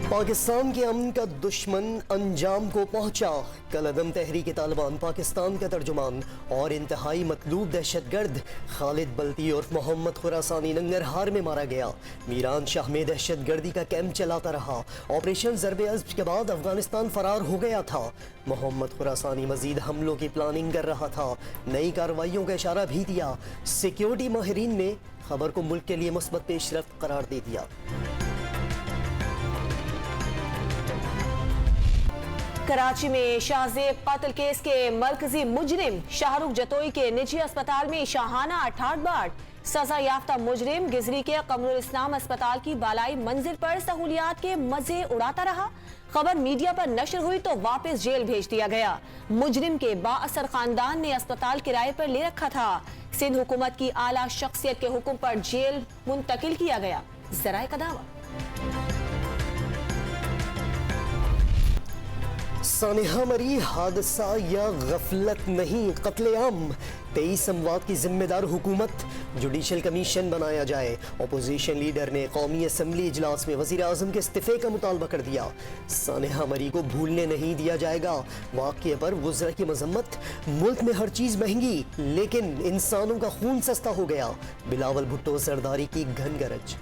پاکستان کے امن کا دشمن انجام کو پہنچا۔ کالعدم تحریک طالبان پاکستان کا ترجمان اور انتہائی مطلوب دہشت گرد خالد بلتی اور محمد خراسانی ننگرہار میں مارا گیا۔ میران شاہ میں دہشت گردی کا کیمپ چلاتا رہا۔ آپریشن ضرب عضب کے بعد افغانستان فرار ہو گیا تھا۔ محمد خراسانی مزید حملوں کی پلاننگ کر رہا تھا۔ نئی کارروائیوں کا اشارہ بھی دیا۔ سیکیورٹی ماہرین نے خبر کو ملک کے لیے مثبت پیش رفت قرار دے دیا۔ کراچی میں شاہ زیب قتل کیس کے مرکزی مجرم شاہ رخ جتوئی کے نجی اسپتال میں شاہانہ ٹھاٹ باٹ۔ سزا یافتہ مجرم گزری کے قمر الاسلام اسپتال کی بالائی منزل پر سہولیات کے مزے اڑاتا رہا۔ خبر میڈیا پر نشر ہوئی تو واپس جیل بھیج دیا گیا۔ مجرم کے با اثر خاندان نے اسپتال کرائے پر لے رکھا تھا۔ سندھ حکومت کی اعلیٰ شخصیت کے حکم پر جیل منتقل کیا گیا۔ ذرائع کا دعویٰ۔ سانحہ مری حادثہ یا غفلت نہیں، قتل عام۔ 23 اموات کی ذمہ دار حکومت، جوڈیشل کمیشن بنایا جائے۔ اپوزیشن لیڈر نے قومی اسمبلی اجلاس میں وزیر اعظم کے استعفے کا مطالبہ کر دیا۔ سانحہ مری کو بھولنے نہیں دیا جائے گا۔ واقعے پر وزراء کی مذمت۔ ملک میں ہر چیز مہنگی لیکن انسانوں کا خون سستا ہو گیا۔ بلاول بھٹو زرداری کی گھن گرج۔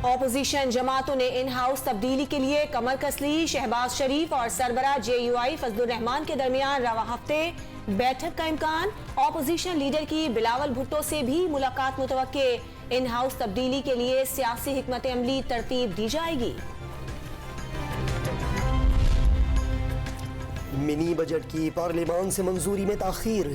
اپوزیشن جماعتوں نے ان ہاؤس تبدیلی کے لیے کمر کس لی۔ شہباز شریف اور سربراہ جے یو آئی فضل الرحمان کے درمیان رواں ہفتے بیٹھک کا امکان۔ اپوزیشن لیڈر کی بلاول بھٹو سے بھی ملاقات متوقع۔ ان ہاؤس تبدیلی کے لیے سیاسی حکمت عملی ترتیب دی جائے گی۔ منی بجٹ کی پارلیمان سے منظوری میں تاخیر۔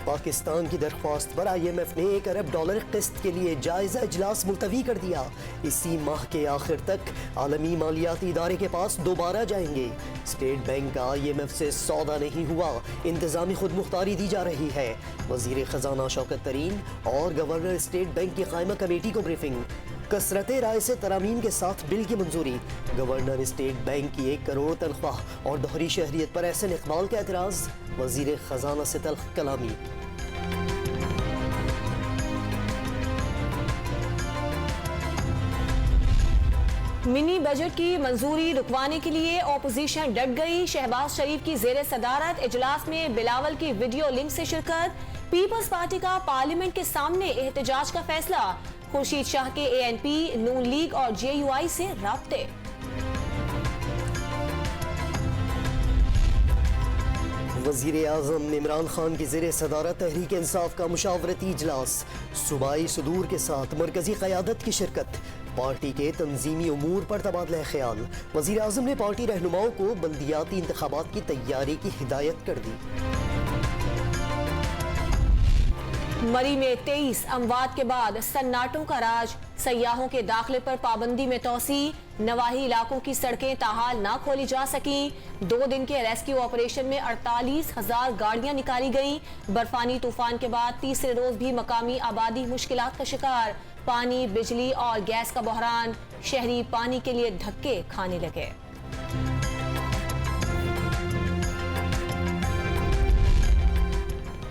پاکستان کی درخواست پر آئی ایم ایف نے $1 ارب قسط کے لیے جائزہ اجلاس ملتوی کر دیا۔ اسی ماہ کے آخر تک عالمی مالیاتی ادارے کے پاس دوبارہ جائیں گے۔ اسٹیٹ بینک کا آئی ایم ایف سے سودا نہیں ہوا، انتظامی خود مختاری دی جا رہی ہے۔ وزیر خزانہ شوکت طرین اور گورنر اسٹیٹ بینک کی قائمہ کمیٹی کو بریفنگ۔ کثرت رائے سے ترامیم کے ساتھ بل کی منظوری۔ گورنر اسٹیٹ بینک کی 1 کروڑ تنخواہ اور دوہری شہریت پر احسن اقبال کا اعتراض، وزیر خزانہ سے تلخ کلامی۔ منی بجٹ کی منظوری رکوانے کے لیے اپوزیشن ڈٹ گئی۔ شہباز شریف کی زیر صدارت اجلاس میں بلاول کی ویڈیو لنک سے شرکت۔ پیپلز پارٹی کا پارلیمنٹ کے سامنے احتجاج کا فیصلہ۔ خورشید شاہ کے اے این پی، نون لیگ اور جے یو آئی سے رابطے۔ وزیر اعظم عمران خان کی زیر صدارت تحریک انصاف کا مشاورتی اجلاس۔ صوبائی صدور کے ساتھ مرکزی قیادت کی شرکت۔ پارٹی کے تنظیمی امور پر تبادلہ خیال۔ وزیر اعظم نے پارٹی رہنماؤں کو بلدیاتی انتخابات کی تیاری کی ہدایت کر دی۔ مری میں 23 اموات کے بعد سناٹوں کا راج۔ سیاحوں کے داخلے پر پابندی میں توسیع۔ نواحی علاقوں کی سڑکیں تاحال نہ کھولی جا سکیں۔ 2 دن کے ریسکیو آپریشن میں 48,000 گاڑیاں نکالی گئیں۔ برفانی طوفان کے بعد تیسرے روز بھی مقامی آبادی مشکلات کا شکار۔ پانی، بجلی اور گیس کا بحران۔ شہری پانی کے لیے دھکے کھانے لگے۔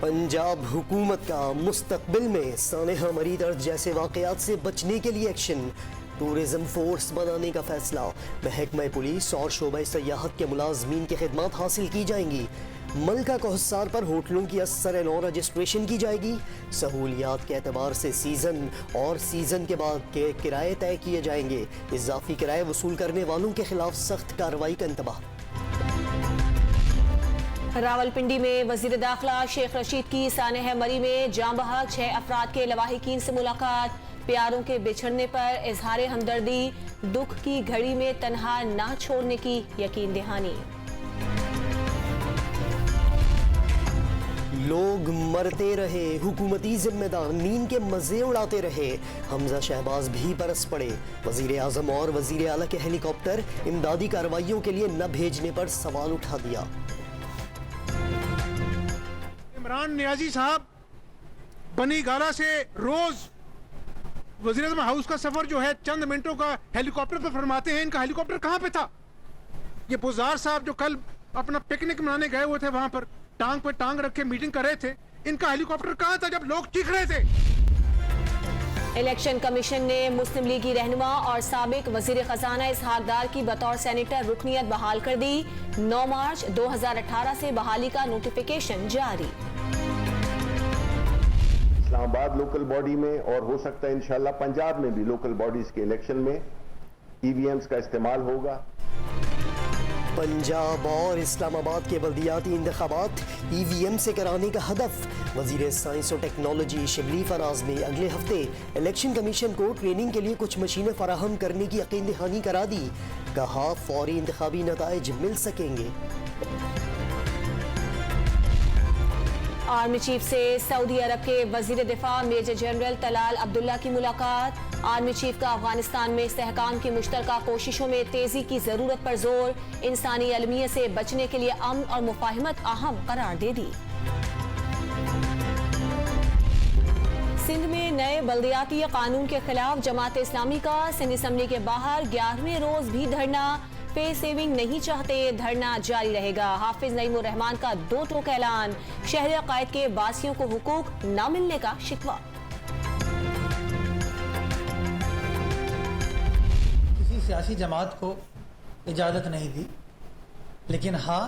پنجاب حکومت کا مستقبل میں سانحہ مری درد جیسے واقعات سے بچنے کے لیے ایکشن۔ ٹورزم فورس بنانے کا فیصلہ۔ محکمہ پولیس اور شعبہ سیاحت کے ملازمین کی خدمات حاصل کی جائیں گی۔ ملکہ کو حصار پر ہوٹلوں کی اثر نو رجسٹریشن کی جائے گی۔ سہولیات کے اعتبار سے سیزن اور سیزن کے بعد کے کرائے طے کیے جائیں گے۔ اضافی کرائے وصول کرنے والوں کے خلاف سخت کارروائی کا انتباہ۔ راولپنڈی میں وزیر داخلہ شیخ رشید کی سانحہ مری میں جاں بحق 6 افراد کے لواحقین سے ملاقات۔ پیاروں کے بچھڑنے پر اظہار ہمدردی۔ دکھ کی گھڑی میں تنہا نہ چھوڑنے کی یقین دہانی۔ لوگ مرتے رہے، حکومتی ذمہ دار نیند کے مزے اڑاتے رہے۔ حمزہ شہباز بھی برس پڑے۔ وزیر اعظم اور وزیر اعلیٰ کے ہیلی کاپٹر امدادی کارروائیوں کے لیے نہ بھیجنے پر سوال اٹھا دیا۔ عمران نیازی صاحب بنی گالا سے روز وزیر اعظم ہاؤس کا سفر جو ہے چند منٹوں کا ہیلی کاپٹر پر فرماتے ہیں۔ ان کا ہیلی کاپٹر کہاں پہ تھا؟ یہ بزار صاحب جو کل اپنا پکنک منانے گئے ہوئے تھے، وہاں پر ٹانگ پہ ٹانگ رکھ کے میٹنگ کر رہے تھے، ان کا ہیلی کاپٹر کہاں تھا جب لوگ چیخ رہے تھے؟ الیکشن کمیشن نے مسلم لیگی رہنما اور سابق وزیر خزانہ اسحاق ڈار کی بطور سینیٹر رکنیت بحال کر دی. 9 مارچ 2018 سے بحالی کا نوٹیفیکیشن جاری. اسلام آباد لوکل باڈی میں اور ہو سکتا ہے انشاءاللہ پنجاب میں بھی لوکل باڈیز کے الیکشن میں ای وی ایمز کا استعمال ہوگا. پنجاب اور اسلام آباد کے بلدیاتی انتخابات ای وی ایم سے کرانے کا ہدف. وزیر سائنس و ٹیکنالوجی شبلی فراز نے اگلے ہفتے الیکشن کمیشن کو ٹریننگ کے لیے کچھ مشینیں فراہم کرنے کی یقین دہانی کرا دی. کہا فوری انتخابی نتائج مل سکیں گے. آرمی چیف سے سعودی عرب کے وزیر دفاع میجر جنرل طلال عبداللہ کی ملاقات. آرمی چیف کا افغانستان میں استحکام کی مشترکہ کوششوں میں تیزی کی ضرورت پر زور. انسانی المیہ سے بچنے کے لیے امن اور مفاہمت اہم قرار دے دی. سندھ میں نئے بلدیاتی قانون کے خلاف جماعت اسلامی کا سندھ اسمبلی کے باہر 11ویں روز بھی دھرنا. پے سیونگ نہیں چاہتے، دھرنا جاری رہے گا. حافظ نعیم الرحمان کا 2 ٹوک اعلان. شہر عقائد کے باسیوں کو حقوق نہ ملنے کا شکوہ. کسی سیاسی جماعت کو اجازت نہیں دی، لیکن ہاں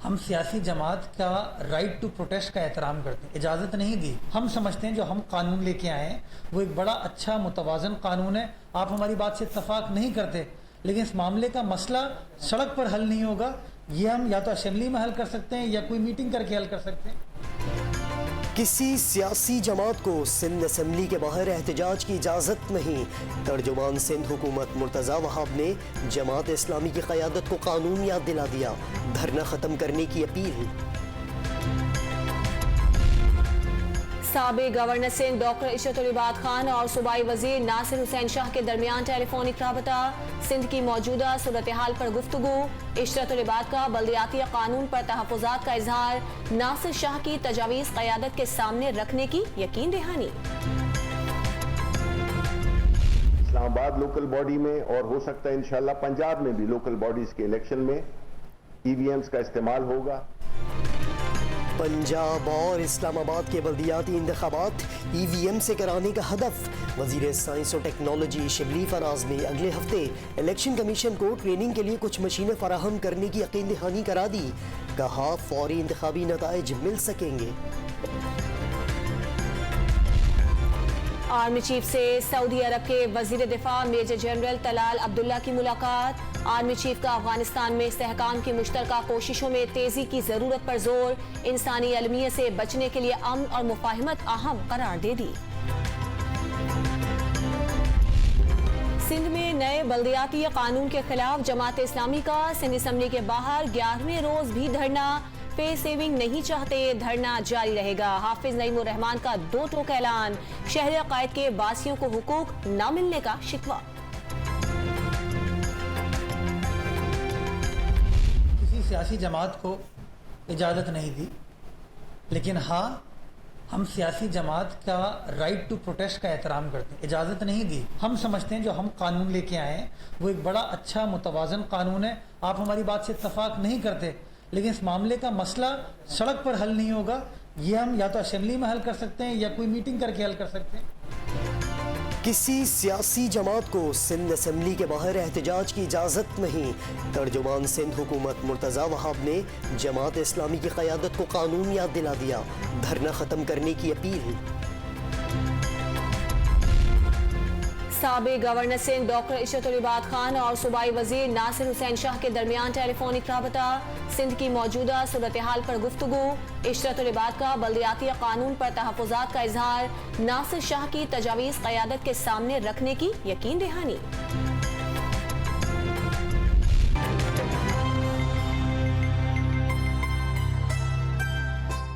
ہم سیاسی جماعت کا رائٹ ٹو پروٹیسٹ کا احترام کرتے ہیں. اجازت نہیں دی. ہم سمجھتے ہیں جو ہم قانون لے کے آئے ہیں وہ ایک بڑا اچھا متوازن قانون ہے. آپ ہماری بات سے اتفاق نہیں کرتے، لیکن اس معاملے کا مسئلہ سڑک پر حل نہیں ہوگا. یہ ہم یا تو اسمبلی میں حل کر سکتے ہیں یا کوئی میٹنگ کر کے حل کر سکتے ہیں. کسی سیاسی جماعت کو سندھ اسمبلی کے باہر احتجاج کی اجازت نہیں. ترجمان سندھ حکومت مرتضی وہاب نے جماعت اسلامی کی قیادت کو قانون یاد دلا دیا. دھرنا ختم کرنے کی اپیل. سابق گورنر سندھ ڈاکٹر عشرت العباد خان اور صوبائی وزیر ناصر حسین شاہ کے درمیان ٹیلی فونک رابطہ. سندھ کی موجودہ صورتحال پر گفتگو. عشرت العباد کا بلدیاتی قانون پر تحفظات کا اظہار. ناصر شاہ کی تجاویز قیادت کے سامنے رکھنے کی یقین دہانی. اسلام آباد لوکل باڈی میں اور ہو سکتا ہے انشاءاللہ پنجاب میں بھی لوکل باڈیز کے الیکشن میں ای وی ایمز کا استعمال ہوگا. پنجاب اور اسلام آباد کے بلدیاتی انتخابات ای وی ایم سے کرانے کا ہدف. وزیر سائنس و ٹیکنالوجی شبلی فراز نے اگلے ہفتے الیکشن کمیشن کو ٹریننگ کے لیے کچھ مشینیں فراہم کرنے کی یقین دہانی کرا دی. کہا فوری انتخابی نتائج مل سکیں گے. آرمی چیف سے سعودی عرب کے وزیر دفاع میجر جنرل طلال عبداللہ کی ملاقات. آرمی چیف کا افغانستان میں استحکام کی مشترکہ کوششوں میں تیزی کی ضرورت پر زور. انسانی المیہ سے بچنے کے لیے امن اور مفاہمت اہم قرار دے دی. سندھ میں نئے بلدیاتی قانون کے خلاف جماعت اسلامی کا سندھ اسمبلی کے باہر 11ویں روز بھی دھرنا. پے سیونگ نہیں چاہتے، دھرنا جاری رہے گا. حافظ نعیم الرحمان کا 2 ٹوک اعلان. شہر عقائد کے باسیوں کو حقوق نہ ملنے کا شکوہ. کسی سیاسی جماعت کو اجازت نہیں دی، لیکن ہاں ہم سیاسی جماعت کا رائٹ ٹو پروٹیسٹ کا احترام کرتے ہیں. اجازت نہیں دی. ہم سمجھتے ہیں جو ہم قانون لے کے آئے ہیں وہ ایک بڑا اچھا متوازن قانون ہے. آپ ہماری بات سے اتفاق نہیں کرتے، لیکن اس معاملے کا مسئلہ سڑک پر حل نہیں ہوگا. یہ ہم یا تو اسمبلی میں حل کر سکتے ہیں یا کوئی میٹنگ کر کے حل کر سکتے ہیں. کسی سیاسی جماعت کو سندھ اسمبلی کے باہر احتجاج کی اجازت نہیں. ترجمان سندھ حکومت مرتضی وہاب نے جماعت اسلامی کی قیادت کو قانون یاد دلا دیا. دھرنا ختم کرنے کی اپیل. سابق گورنر سندھ ڈاکٹر عشرت العباد خان اور صوبائی وزیر ناصر حسین شاہ کے درمیان ٹیلی فونک رابطہ. سندھ کی موجودہ صورتحال پر گفتگو. عشرت العباد کا بلدیاتی قانون پر تحفظات کا اظہار. ناصر شاہ کی تجاویز قیادت کے سامنے رکھنے کی یقین دہانی.